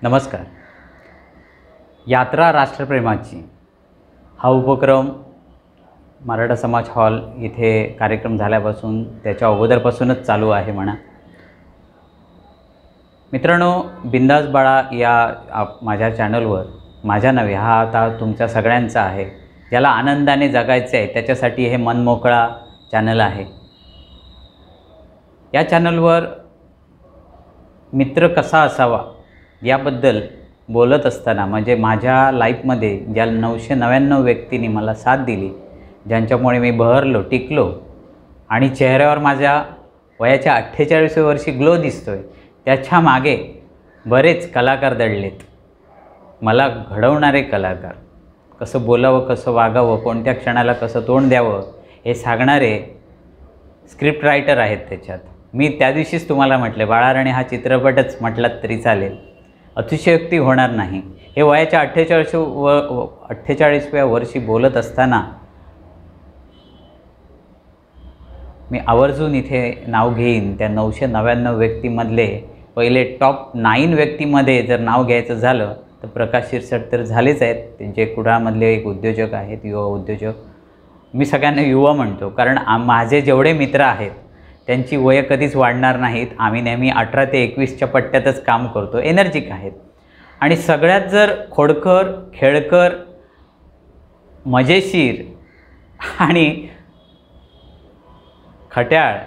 नमस्कार. यात्रा राष्ट्रप्रेमाची हा उपक्रम मराठा समाज हॉल इथे कार्यक्रम झाल्यापासून त्याच्या अगोदरपासूनच चालू आहे म्हणा. मित्रांनो, बिंदास बाळा या माझ्या चॅनलवर माझ्या नव्हे हा आता तुमच्या सगळ्यांचा आहे. ज्याला आनंदाने जगायचे आहे त्याच्यासाठी हे मनमोकळा चॅनल आहे. या चॅनलवर मित्र कसा असावा याबद्दल बोलत असताना म्हणजे माझ्या लाईफमध्ये ज्या 999 व्यक्तींनी मला साथ दिली, ज्यांच्यामुळे मी बहरलो, टिकलो आणि चेहऱ्यावर माझ्या वयाच्या 48व्या वर्षी ग्लो दिसतोय, त्याच्या मागे बरेच कलाकार दडलेत. मला घडवणारे कलाकार, कसं बोलावं, कसं वागावं, कोणत्या क्षणाला कसं तोंड द्यावं हे सांगणारे स्क्रिप्ट रायटर आहेत त्याच्यात. मी त्या दिवशीच तुम्हाला म्हटले, बाळाराणी हा चित्रपटच म्हटलात तरी चालेल, अतिशयोक्ती होणार नाही. हे वयाच्या 48व्या वर्षी बोलत असताना मी आवर्जून इथे नाव घेईन त्या 999 व्यक्तीमधले पहिले टॉप 9 व्यक्तीमध्ये जर नाव घ्यायचं झालं तर प्रकाश शिरसाट तर झालेच आहेत. त्यांचे कुडाळमधले एक उद्योजक आहेत, युवा उद्योजक. मी सगळ्यांना युवा म्हणतो कारण माझे जेवढे मित्र आहेत त्यांची वय कधीच वाढणार नाहीत. आम्ही नेहमी 18 ते 21च्या पट्ट्यातच काम करतो, एनर्जिक आहेत. आणि सगळ्यात जर खोडकर, खेळकर, मजेशीर आणि खट्याळ,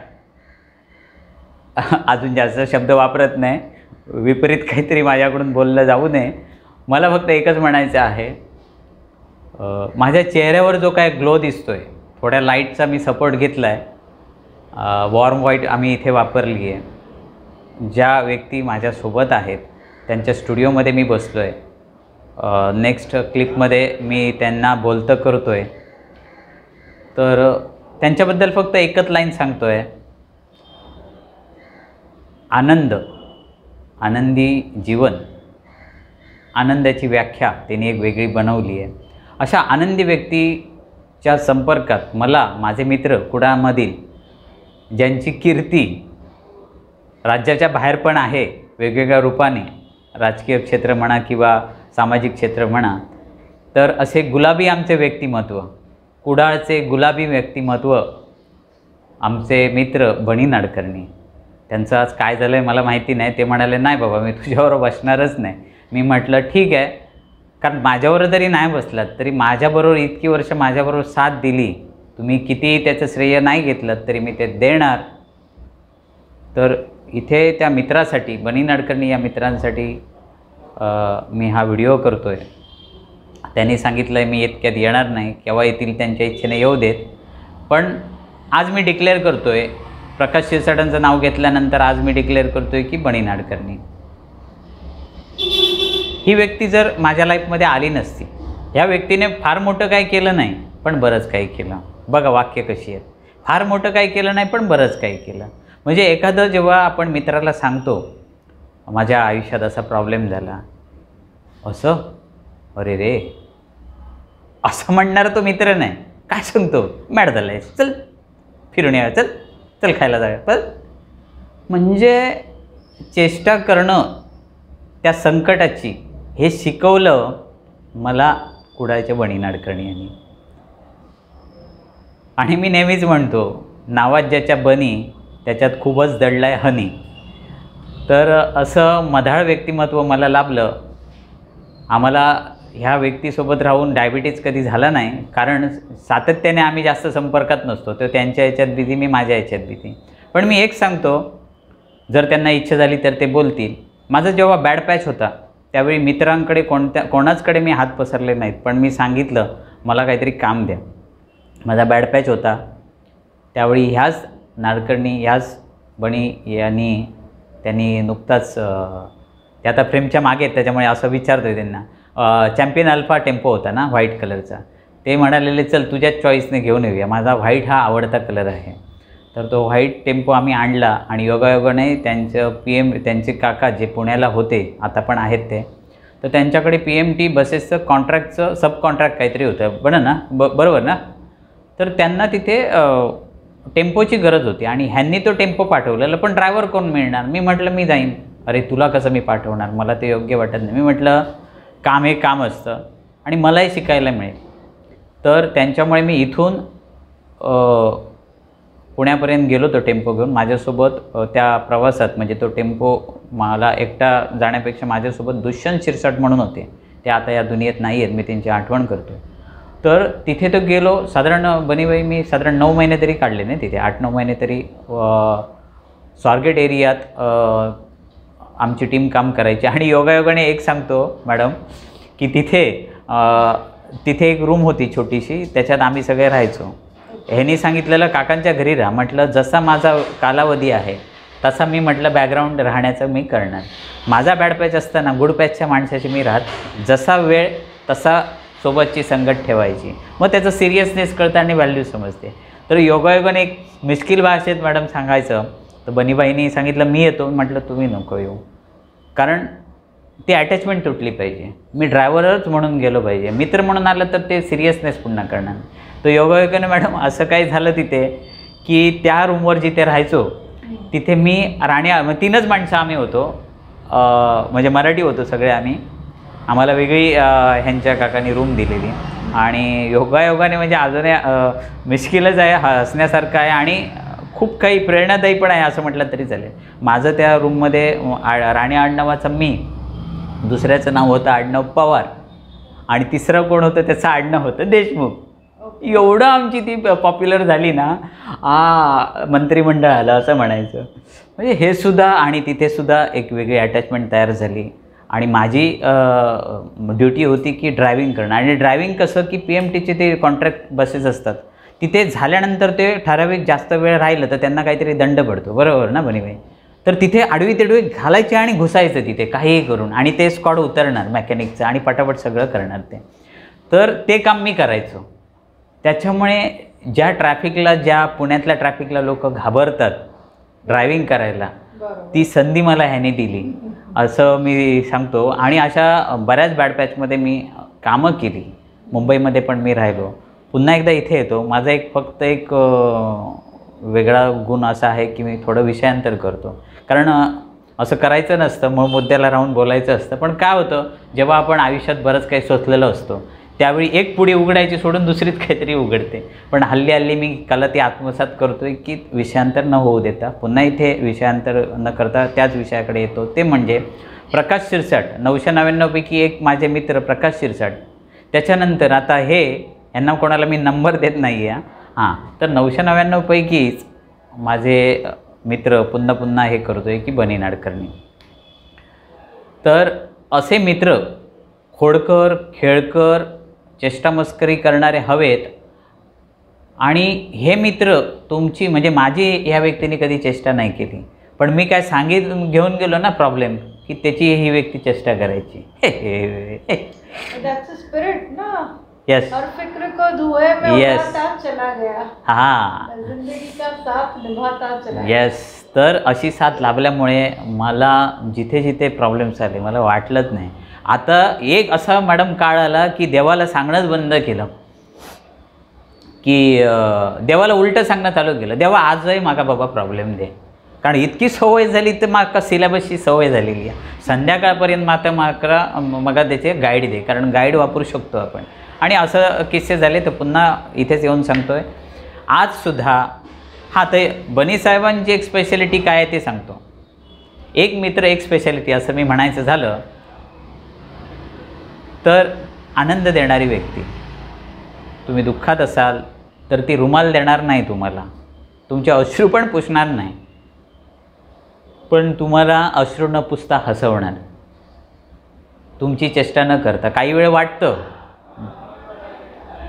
अजून जास्त शब्द वापरत नाही, विपरीत काहीतरी माझ्याकडून बोललं जाऊ नये. मला फक्त एकच म्हणायचं आहे, माझ्या चेहऱ्यावर जो काय ग्लो दिसतोय, थोड्या लाईटचा मी सपोर्ट घेतला आहे. वॉर्म व्हाईट आम्ही इथे वापरली आहे. ज्या व्यक्ती माझ्यासोबत आहेत त्यांच्या स्टुडिओमध्ये मी बसलो आहे. नेक्स्ट क्लिपमध्ये मी त्यांना बोलतं करतो आहे. तर त्यांच्याबद्दल फक्त एकच लाईन सांगतो आहे, आनंद, आनंदी जीवन, आनंदाची व्याख्या त्यांनी एक वेगळी बनवली आहे. अशा आनंदी व्यक्तीच्या संपर्कात मला माझे मित्र कुडाळमधील, ज्यांची कीर्ती राज्याच्या बाहेर पण आहे वेगवेगळ्या रूपाने, राजकीय क्षेत्र म्हणा किंवा सामाजिक क्षेत्र म्हणा, तर असे गुलाबी आमचे व्यक्तिमत्व, कुडाळचे गुलाबी व्यक्तिमत्व आमचे मित्र बनी नाडकर्णी. त्यांचं आज काय झालं आहे मला माहिती नाही. ते म्हणाले, नाही बाबा मी तुझ्याबरोबर बसणारच नाही. मी म्हटलं ठीक आहे, कारण माझ्याबरोबर जरी नाही बसलात तरी माझ्याबरोबर इतकी वर्ष माझ्याबरोबर साथ दिली, तुम्ही कितीही त्याचं श्रेय नाही घेतलं तरी मी ते देणार. तर इथे त्या मित्रासाठी, बनी नाडकर्णी या मित्रांसाठी मी हा व्हिडिओ करतो आहे. त्यांनी सांगितलं आहे मी इतक्यात येणार नाही, केव्हा येतील त्यांच्या इच्छेने येऊ देत. पण आज मी डिक्लेअर करतो आहे, प्रकाश शिरसाटांचं नाव घेतल्यानंतर आज मी डिक्लेअर करतो आहे की बनी नाडकर्णी ही व्यक्ती जर माझ्या लाईफमध्ये आली नसती, ह्या व्यक्तीने फार मोठं काही केलं नाही पण बरंच काही केलं. बघा वाक्य कशी आहेत, फार मोठं काही केलं नाही पण बरंच काही केलं. म्हणजे एखादं जेव्हा आपण मित्राला सांगतो माझ्या आयुष्यात असा प्रॉब्लेम झाला, असं अरे रे असं म्हणणारा तो मित्र नाही. काय सांगतो, मॅड झालं आहे, चल फिरून या, चल चल खायला जाऊया. पण म्हणजे चेष्टा करणं त्या संकटाची हे शिकवलं मला कुडाळच्या बनी नाडकर्णी यांनी. आणि मी नेहमीच म्हणतो, नावात ज्याच्या बनी त्याच्यात खूपच दडला आहे हनी. तर असं मधाळ व्यक्तिमत्व मला लाभलं. आम्हाला ह्या व्यक्तीसोबत राहून डायबिटीज कधी झाला नाही, कारण सातत्याने आम्ही जास्त संपर्कात नसतो. तो त्यांच्या याच्यात बिझी, मी माझ्या याच्यात बिझी. पण मी एक सांगतो, जर त्यांना इच्छा झाली तर ते बोलतील. माझं जेव्हा बॅड पॅच होता त्यावेळी मित्रांकडे कोणाचकडे मी हात पसरले नाहीत, पण मी सांगितलं मला काहीतरी काम द्या. माझा बॅड पॅच होता त्यावेळी ह्याच नाडकर्णी, ह्याच बनी यांनी, त्यांनी नुकताच ते आता फ्रेमच्या मागे आहेत त्याच्यामुळे असं विचारतो आहे त्यांना, चॅम्पियन अल्फा टेम्पो होता ना व्हाईट कलरचा, ते म्हणालेले चल तुझ्याच चॉईसने घेऊन येऊया, माझा व्हाईट हा आवडता कलर आहे. तर तो व्हाईट टेम्पो आम्ही आणला आणि योगायोगाने त्यांचं त्यांचे काका जे पुण्याला होते, आता पण आहेत ते, तर त्यांच्याकडे PMT बसेसचं कॉन्ट्रॅक्टचं सब कॉन्ट्रॅक्ट काहीतरी होतं बरोबर ना. तर त्यांना तिथे टेम्पोची गरज होती आणि ह्यांनी तो टेम्पो पाठवलेला, पण ड्रायव्हर कोण मिळणार. मी म्हटलं मी जाईन. अरे तुला कसं मी पाठवणार, मला ते योग्य वाटत नाही. मी म्हटलं काम हे काम असतं आणि मलाही शिकायला मिळेल. तर त्यांच्यामुळे मी इथून पुण्यापर्यंत गेलो तो टेम्पो घेऊन. माझ्यासोबत त्या प्रवासात म्हणजे तो टेम्पो मला एकटा जाण्यापेक्षा माझ्यासोबत दुष्यंत शिरसाट म्हणून होते. ते आता या दुनियेत नाही आहेत, मी त्यांची आठवण करतो. तर तिथे तो गेलो. साधारण बनीबाई मी साधारण 9 महिने तरी काढले नाही तिथे, 8-9 महिने तरी स्वारगेट एरियात आमची टीम काम करायची. आणि योगायोगाने एक सांगतो मॅडम की तिथे एक रूम होती छोटीशी, त्याच्यात आम्ही सगळे राहायचो. ह्यांनी सांगितलेलं काकांच्या घरी राहा. म्हटलं जसा माझा कालावधी आहे तसा मी म्हटलं बॅकग्राऊंड राहण्याचं मी करणार. माझा बॅड पॅच असताना गुड पॅचच्या माणसाची मी राहत, जसा वेळ तसा सोबतची संगत ठेवायची. मग त्याचं सिरियसनेस कळतं आणि व्हॅल्यू समजते. तर योगायोगाने एक मिश्किल भाषेत मॅडम सांगायचं तर बनीबाईंनी सांगितलं मी येतो. म्हटलं तुम्ही नको येऊ, कारण ती अटॅचमेंट तुटली पाहिजे. मी ड्रायव्हरच म्हणून गेलो पाहिजे, मित्र म्हणून आलं तर ते सिरियसनेस पुन्हा करणार. तर योगायोगाने मॅडम असं काही झालं तिथे की त्या रूमवर जिथे राहायचो तिथे मी मग 3च माणसं आम्ही होतो, म्हणजे मराठी होतो सगळे आम्ही. आम्हाला वेगळी ह्यांच्या काकांनी रूम दिलेली. आणि योगायोगाने म्हणजे अजून मिश्किलच आहे, हसण्यासारखं आहे आणि खूप काही प्रेरणादायी पण आहे असं म्हटलं तरी चालेल. माझं त्या रूममध्ये राणे आडनावाचा मी, दुसऱ्याचं नाव होतं आडनाव पवार आणि तिसरं कोण होतं त्याचं आडनाव होतं देशमुख. एवढं आमची ती पॉप्युलर झाली ना, मंत्रिमंडळ आलं असं म्हणायचं. म्हणजे हे सुद्धा आणि तिथे सुद्धा एक वेगळी अटॅचमेंट तयार झाली. आणि माझी ड्युटी होती की ड्रायव्हिंग करणं. आणि ड्रायव्हिंग कसं की PMTचे ते कॉन्ट्रॅक्ट बसेस असतात, तिथे झाल्यानंतर ते ठराविक जास्त वेळ राहिलं तर त्यांना काहीतरी दंड पडतो, बरोबर ना बनीबाई. तर तिथे आडवी तिडवी घालायचे आणि घुसायचं तिथे काहीही करून, आणि ते स्क्वॉड उतरणार मेकॅनिकचं आणि पटापट सगळं करणार ते. तर ते काम मी करायचो. त्याच्यामुळे ज्या पुण्यातल्या ट्रॅफिकला लोक घाबरतात ड्रायव्हिंग करायला, ती संधी मला ह्याने दिली असं मी सांगतो. आणि अशा बऱ्याच बॅड पॅचमध्ये मी कामं केली. मुंबईमध्ये पण मी राहिलो. पुन्हा एकदा इथे येतो. माझा फक्त एक वेगळा गुण असा आहे की मी थोडं विषयांतर करतो, कारण असं करायचं नसतं, मग मुद्द्याला राहून बोलायचं असतं. पण काय होतं, जेव्हा आपण आयुष्यात बरंच काही सोचलेलं असतो त्यावेळी एक पुडी उघडायची सोडून दुसरीत काहीतरी उघडते. पण हल्ली मी कला ती आत्मसात करतो आहे की विषयांतर न होऊ देता पुन्हा इथे विषयांतर न करता त्याच विषयाकडे येतो. ते म्हणजे प्रकाश शिरसाट. 999 पैकी एक माझे मित्र प्रकाश शिरसाट. त्याच्यानंतर आता यांना कोणाला मी नंबर देत नाही आहे, तर 999 पैकीच माझे मित्र पुन्हा हे करतो आहे की बनी नाडकर्णी. तर असे मित्र खोडकर, खेळकर, चेष्टामस्करी करणारे हवेत. आणि हे मित्र तुमची म्हणजे माझी ह्या व्यक्तीने कधी चेष्टा नाही केली, पण मी काय घेऊन गेलो ना प्रॉब्लेम की त्याची ही व्यक्ती चेष्टा करायची. Yes yes. तर अशी साथ लाभल्यामुळे मला जिथे जिथे प्रॉब्लेम्स आले मला वाटलंच नाही. आता एक असा मॅडम काळ आला की देवाला सांगणंच बंद केलं, की देवाला उलटं सांगणं चालू केलं. देवा आजही माका बाबा प्रॉब्लेम दे, कारण इतकी सवय झाली तर माका सिलेबसची सवय झालेली आहे. संध्याकाळपर्यंत मग त्याचे गाईड दे, कारण गाईड वापरू शकतो आपण. आणि असं किस्से झाले तर पुन्हा इथेच येऊन सांगतोय आजसुद्धा. ते बनी साहेबांची एक स्पेशालिटी काय आहे ते सांगतो. एक मित्र एक स्पेशालिटी असं मी म्हणायचं झालं तर आनंद देणारी व्यक्ती. तुम्ही दुःखात असाल तर ती रुमाल देणार नाही तुम्हाला, तुमचे अश्रू पण पुसणार नाही, पण तुम्हाला अश्रू न पुसता हसवणार, तुमची चेष्टा न करता. काही वेळ वाटतं,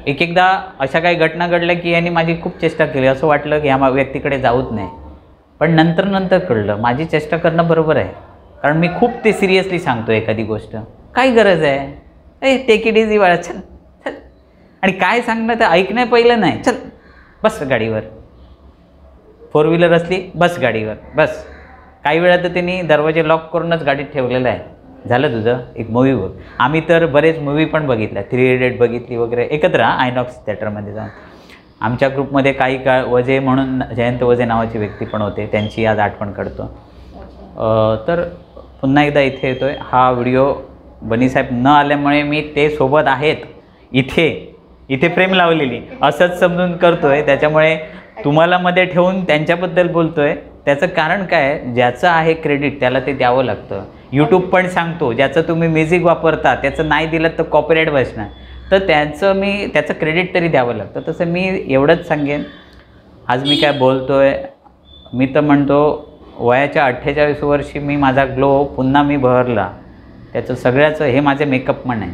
एकदा अशा काही घटना घडल्या की यांनी माझी खूप चेष्टा केली, असं वाटलं की ह्या व्यक्तीकडे जाऊच नाही. पण नंतर कळलं माझी चेष्टा करणं बरोबर आहे, कारण मी खूप ते सिरियसली सांगतो एखादी गोष्ट. काय गरज आहे, टेक इट इझी बाळा, चल चल. आणि काय सांगणं तर ऐकणं पहिलं नाही, चल बस गाडीवर. 4 व्हीलर असली बस गाडीवर बस. काही वेळा तर त्यांनी दरवाजे लॉक करूनच गाडीत ठेवलेलं आहे. झालं तुझं एक मूवी बघ. आम्ही तर बरेच मूवी पण बघितल्या, 3 इडियट बघितली वगैरे एकत्र आयनॉक्स थिएटरमध्ये जाऊन. आमच्या ग्रुपमध्ये काही काळ वजे म्हणून जयंत वजे नावाची व्यक्ती पण होते, त्यांची आज आठवण करतो. तर पुन्हा एकदा इथे येतो आहे. हा व्हिडिओ बनीसाहेब न आल्यामुळे मी ते सोबत आहेत इथे फ्रेम लावलेली असंच समजून करतो आहे. त्याच्यामुळे तुम्हाला मध्ये ठेवून त्यांच्याबद्दल बोलतो आहे. त्याचं कारण काय आहे, ज्याचं आहे क्रेडिट त्याला ते द्यावं लागतं. यूट्यूब पण सांगतो ज्याचं तुम्ही म्युझिक वापरता त्याचं नाही दिलं तर कॉपीराईट बसणार, तर त्याचं क्रेडिट तरी द्यावं लागतं. तसं मी एवढंच सांगेन, आज मी काय बोलतो आहे, मी तर म्हणतो वयाच्या 48 वर्षी मी माझा ग्लो पुन्हा मी बहरला. त्याचं सगळ्याचं हे माझे मेकअप म्हण आहे.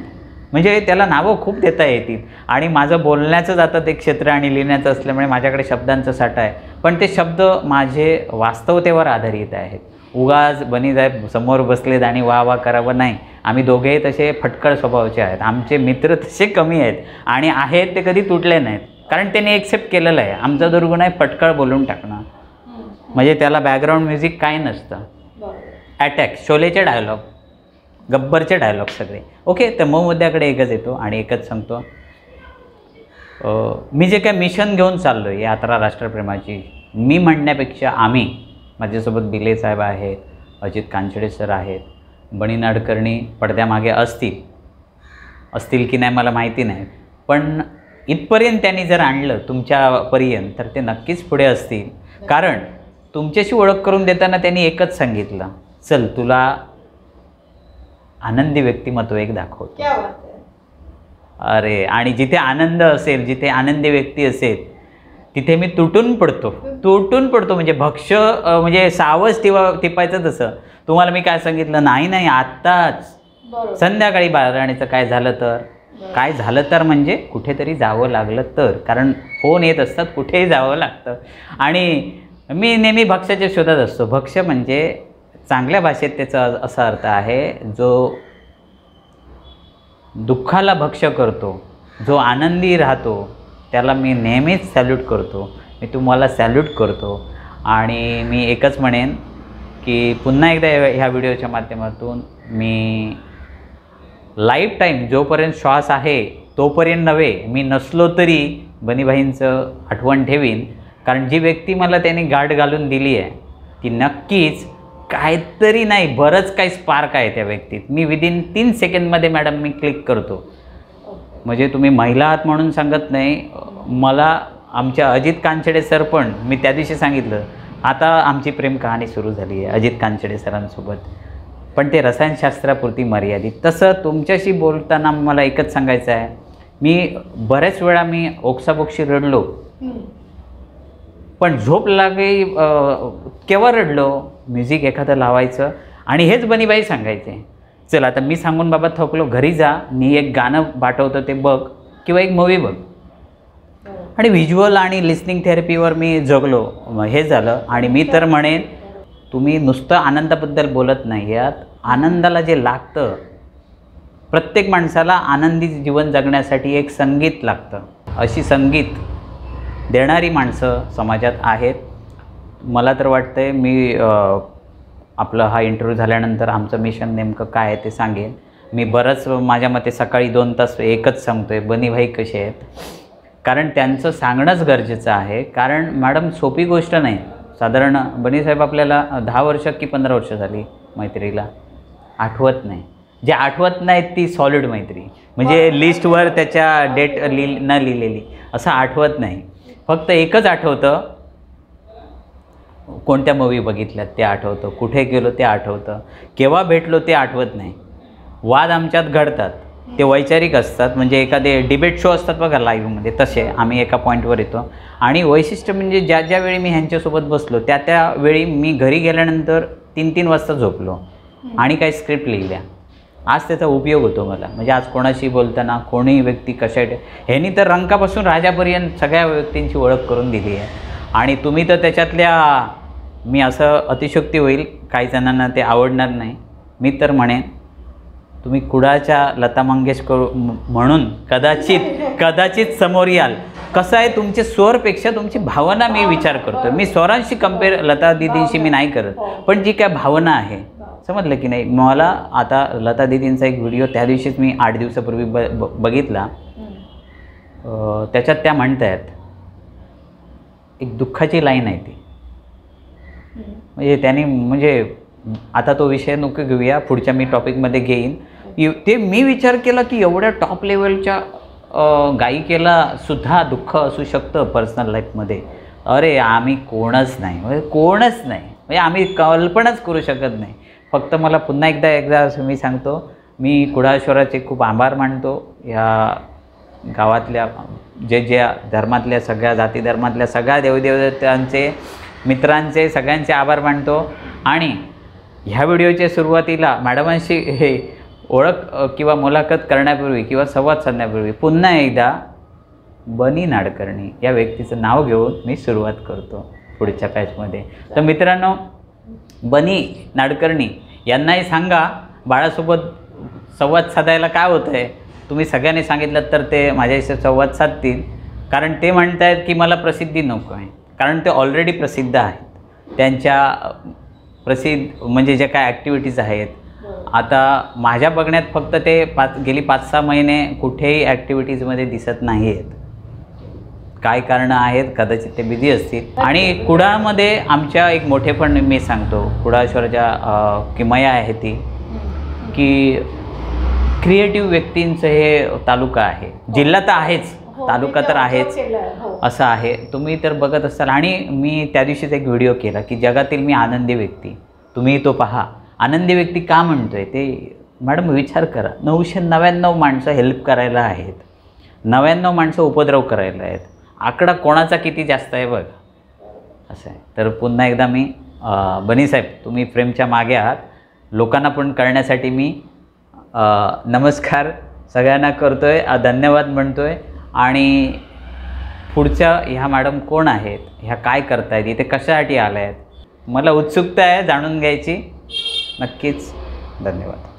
म्हणजे त्याला नावं खूप देता येतील आणि माझं बोलण्याचंच आता ते क्षेत्र आणि लिहिण्याचं असल्यामुळे माझ्याकडे शब्दांचा साठा आहे. पण ते शब्द माझे वास्तवतेवर आधारित आहेत. उगाच बनीसाहेब समोर बसलेत आणि वा वा करावं नाही. आम्ही दोघेही तसे फटकळ स्वभावाचे आहेत. आमचे मित्र तसे कमी आहेत आणि आहेत ते कधी तुटले नाहीत, कारण त्यांनी एक्सेप्ट केलेलं आहे. आमचा दुर्गुण आहे फटकळ बोलून टाकणं. म्हणजे त्याला बॅकग्राऊंड म्युझिक काय नसतं. अटॅक, शोलेचे डायलॉग, गब्बरचे डायलॉग सगळे ओके. तर मग मुद्द्याकडे एकच येतो आणि एकच सांगतो, मी जे काय मिशन घेऊन चाललो आहे यात्रा राष्ट्रप्रेमाची, मी म्हणण्यापेक्षा आम्ही, माझ्यासोबत बिले साहेब आहेत, अजित कांचडे सर आहेत, बनी नाडकर्णी पडद्यामागे असतील की नाही मला माहिती नाही, पण इथपर्यंत त्यांनी जर आणलं तुमच्यापर्यंत तर ते नक्कीच पुढे असतील. कारण तुमच्याशी ओळख करून देताना त्यांनी एकच सांगितलं, चल तुला आनंदी व्यक्तिमत्व एक दाखवतो. अरे, आणि जिथे आनंद असेल, जिथे आनंदी व्यक्ती असेल तिथे मी तुटून पडतो. म्हणजे भक्ष्य म्हणजे सावज टिपायचं. तसं तुम्हाला मी काय सांगितलं, नाही आत्ताच संध्याकाळी बाराणीचं काय झालं तर म्हणजे कुठेतरी जावं लागलं तर, कारण फोन येत असतात कुठेही जावं लागतं. आणि मी नेहमी भक्ष्याच्या शोधात असतो. भक्ष्य म्हणजे चांगल्या भाषेत त्याचा असा अर्थ आहे, जो दुःखाला भक्ष्य करतो, जो आनंदी राहतो त्याला मी नेहमीच सॅल्यूट करतो. मी तुम्हाला सॅल्यूट करतो. आणि मी एकच म्हणेन की पुन्हा एकदा ह्या व्हिडिओच्या माध्यमातून मी लाईफ टाईम जोपर्यंत श्वास आहे तोपर्यंत नव्हे, मी नसलो तरी बनीभाईंचं आठवण ठेवीन. कारण जी व्यक्ती मला त्यांनी गाठ घालून दिली आहे ती नक्कीच काहीतरी नाही, बरंच काही स्पार्क आहे त्या व्यक्तीत. मी विदिन 3 सेकंदमध्ये मॅडम मी क्लिक करतो. म्हणजे तुम्ही महिला आहात म्हणून सांगत नाही. मला आमच्या अजित कांचडे सर पण, मी त्या दिवशी सांगितलं, आता आमची प्रेम कहाणी सुरू झाली आहे अजित कांचडे सरांसोबत, पण ते रसायनशास्त्रापुरती मर्यादित. तसं तुमच्याशी बोलताना मला एकच सांगायचं आहे, मी बऱ्याच वेळा मी ओक्साबोक्शी रडलो, पण झोप लागे केव्हा रडलो, म्युझिक एखादं लावायचं आणि हेच बनीबाई सांगायचे, चल आता मी सांगून बाबा थकलो, घरी जा, मी एक गाणं पाठवतो ते बघ किंवा एक मूवी बघ. आणि व्हिज्युअल आणि लिस्निंग थेरपीवर मी जगलो, हे झालं. आणि मी तर म्हणेन, तुम्ही नुसतं आनंदाबद्दल बोलत नाही आहात, आनंदाला जे लागतं, प्रत्येक माणसाला आनंदी जीवन जगण्यासाठी एक संगीत लागतं. अशी संगीत देणारी माणसं समाजात आहेत. मला तर वाटतंय मी आपलं हा इंटरव्ह्यू झाल्यानंतर आमचं मिशन नेमकं काय आहे ते सांगेन. मी बरंच माझ्या मते सकाळी 2 तास एकच सांगतो आहे, बनीभाई कसे आहेत, कारण त्यांचं सांगणंच गरजेचं आहे. कारण मॅडम सोपी गोष्ट नाही. साधारण बनीसाहेब आपल्याला 10 वर्ष की 15 वर्ष झाली मैत्रीला, आठवत नाही. जे आठवत नाहीत ती सॉलिड मैत्री, म्हणजे लिस्टवर त्याच्या डेट न लिहिलेली असं आठवत नाही. फक्त एकच आठवतं, कोणत्या मूवी बघितल्यात ते आठवतं, कुठे गेलो ते आठवतं, केव्हा भेटलो ते आठवत नाही. वाद आमच्यात घडतात, ते वैचारिक असतात, म्हणजे एखादे डिबेट शो असतात बघा लाईव्हमध्ये, तसे आम्ही एका पॉईंटवर येतो. आणि वैशिष्ट्य म्हणजे ज्या वेळी मी ह्यांच्यासोबत बसलो त्या वेळी मी घरी गेल्यानंतर 3-3 वाजता झोपलो आणि काही स्क्रिप्ट लिहिल्या. आज त्याचा उपयोग होतो मला. म्हणजे आज कोणाशी बोलताना कोणीही व्यक्ती कशा, ह्यांनी तर रंकापासून राजापर्यंत सगळ्या व्यक्तींची ओळख करून दिली आहे. आणि तुम्ही तर त्याच्यातल्या, मी असं अतिशयोक्ती होईल, काही जणांना ते आवडणार नाही, मी तर म्हणेन तुम्ही कुडाच्या लता मंगेशकर म्हणून कदाचित समोर याल. कसं आहे, तुमचे स्वरपेक्षा तुमची भावना मी विचार करतो. मी स्वरांशी कम्पेअर लता दिदींशी मी नाही करत, पण जी काय भावना आहे, समजलं की नाही. मला आता लता दिदींचा एक व्हिडिओ त्या दिवशीच मी 8 दिवसापूर्वी बघितला. त्याच्यात त्या म्हणत आहेत, एक दुःखाची लाईन आहे ती, म्हणजे त्यांनी म्हणजे आता तो विषय नको घेऊया, पुढच्या मी टॉपिकमध्ये घेईन. ते मी विचार केला की एवढ्या टॉप लेवलच्या गायिकेला सुद्धा दुःख असू शकतं पर्सनल लाईफमध्ये. अरे आम्ही कोणच नाही, म्हणजे कोणच नाही, म्हणजे आम्ही कल्पनाच करू शकत नाही. फक्त मला पुन्हा एकदा असं मी सांगतो, मी कुडाळेश्वराचे खूप आभार मानतो. या गावातल्या जे धर्मातल्या सगळ्या जाती धर्मातल्या सगळ्या देवदेवतांचे, मित्रांचे, सगळ्यांचे आभार मानतो. आणि ह्या व्हिडिओच्या सुरुवातीला मॅडमांशी हे ओळख किंवा मुलाखत करण्यापूर्वी किंवा संवाद साधण्यापूर्वी पुन्हा एकदा बनी नाडकर्णी या व्यक्तीचं नाव घेऊन मी सुरुवात करतो पुढच्या पॅचमध्ये. तर मित्रांनो, बनी नाडकर्णी यांनाही सांगा बाळासोबत संवाद साधायला काय होतं आहे. तुम्ही सगळ्यांनी सांगितलं तर ते माझ्याशी संवाद साधतील, कारण ते म्हणत आहेत की मला प्रसिद्धी नको आहे, कारण ते ऑलरेडी प्रसिद्ध आहेत. त्यांच्या प्रसिद्ध म्हणजे ज्या काय ॲक्टिव्हिटीज आहेत, आता माझ्या बघण्यात फक्त ते गेली 5-6 महिने कुठेही ॲक्टिव्हिटीजमध्ये दिसत नाही आहेत. काय कारणं आहेत, कदाचित ते बिझी असतील. आणि कुडाळमध्ये आमच्या एक मोठेपण मी सांगतो, कुडाळेश्वरच्या किमया आहे ती की क्रिएटिव्ह व्यक्तींचं हे तालुका आहे. जिल्हा तर आहेच, तालुका तर आहेच, असं आहे. तुम्ही तर बघत असाल. आणि मी त्या दिवशीच एक व्हिडिओ केला की जगातील मी आनंदी व्यक्ती, तुम्ही तो पहा. आनंदी व्यक्ती का म्हणतो आहे ते मॅडम विचार करा. 999 माणसं हेल्प करायला आहेत, 99 माणसं उपद्रव करायला आहेत. आकडा कोणाचा किती जास्त आहे बघ, असं आहे. तर पुन्हा एकदा मी बनीसाहेब, तुम्ही फ्रेमच्या मागे आहात. लोकांना पण कळण्यासाठी मी नमस्कार सगळ्यांना करतो आहे, धन्यवाद म्हणतो आहे. आणि पुढच्या ह्या मॅडम कोण आहेत, ह्या काय करतायत, इथे कशासाठी आल्या आहेत, मला उत्सुकता आहे जाणून घ्यायची. नक्कीच. धन्यवाद.